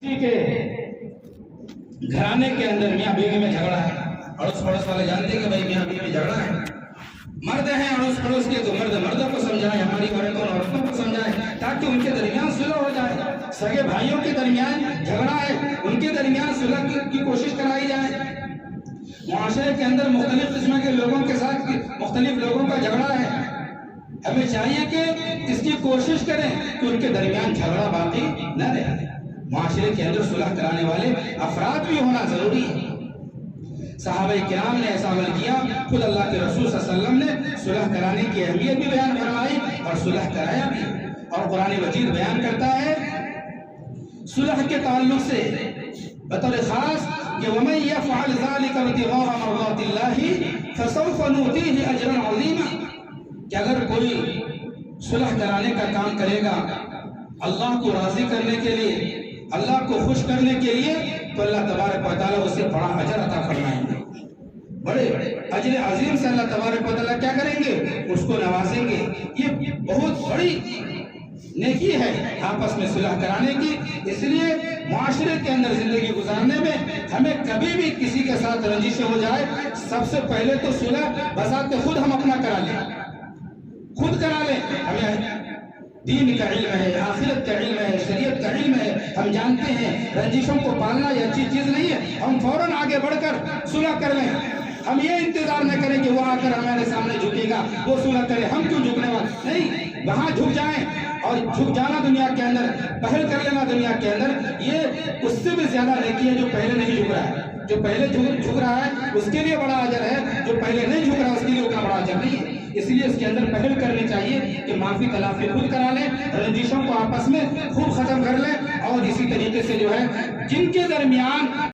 के घराने के अंदर मियाँ बीवी में झगड़ा है। अड़ोस पड़ोस वाले जानते हैं कि भाई मियाँ बीवी में झगड़ा है। मर्द हैं अड़ोस पड़ोस के तो मर्द मर्दों को समझाए, हमारी औरतों औरतों को समझाए, ताकि उनके दरमियान सुलह हो जाए। सगे भाइयों के दरमियान झगड़ा है, उनके दरमियान सुलह की कोशिश कराई जाए। मुआशरे के अंदर मुख्तलिफ किस्म के लोगों के साथ मुख्तलिफ लोगों का झगड़ा है। हमें चाहिए कि इसकी कोशिश करें कि उनके दरमियान झगड़ा बाकी न रहे। माशरे के अंदर सुलह कराने वाले अफराद भी होना जरूरी है। सहाबाए किराम ने ऐसा अमल किया। खुद अल्लाह के रसूल सल्लल्लाहु अलैहि वसल्लम ने सुलह कराने की अहमियत भी बयान फरमाई और सुलह कराया भी। और कुरान मजीद बयान करता है सुलह के ताल्लुक से बतौर खास कि वमन यफ़अल ज़ालिका इब्तिग़ाअ मर्ज़ातिल्लाहि फसौफ़ नूतीहि अजरन अज़ीमा, कि अगर कोई सुलह कराने का काम करेगा अल्लाह को राजी करने के लिए, अल्लाह को खुश करने के लिए, तो अल्लाह तबारक व तआला उसे बड़ा अजर अता फरमाएंगे। बड़े अजर अजीम से अल्लाह तबारक व तआला क्या करेंगे, उसको नवाजेंगे। ये बहुत बड़ी नेकी है आपस में सुलह कराने की। इसलिए मुआशरे के अंदर जिंदगी गुजारने में हमें कभी भी किसी के साथ रंजिश हो जाए, सबसे पहले तो सुलह बजाते खुद हम अपना करा लें, खुद करा लें। हमें दीन का इल्म है, आखिरत का इल्म है, शरीयत का इल्म है। हम जानते हैं रंजिशों को पालना ये अच्छी चीज नहीं है। हम फौरन आगे बढ़कर सुलह कर लें। हम ये इंतजार न करें कि वो आकर हमारे सामने झुकेगा, वो सुलह करे, हम क्यों झुकने वाले नहीं। वहां झुक जाएं, और झुक जाना दुनिया के अंदर, पहल कर लेना दुनिया के अंदर, ये उससे भी ज्यादा नेकी है जो पहले नहीं झुक रहा है। जो पहले झुक रहा है उसके लिए बड़ा अजर है, जो पहले नहीं झुक रहा उसके लिए उतना बड़ा अजर नहीं है। इसलिए इसके अंदर पहल करनी चाहिए कि माफी तलाफी खुद करा लें, रंजिशों को आपस में खूब खत्म कर लें। और इसी तरीके से जो है जिनके दरमियान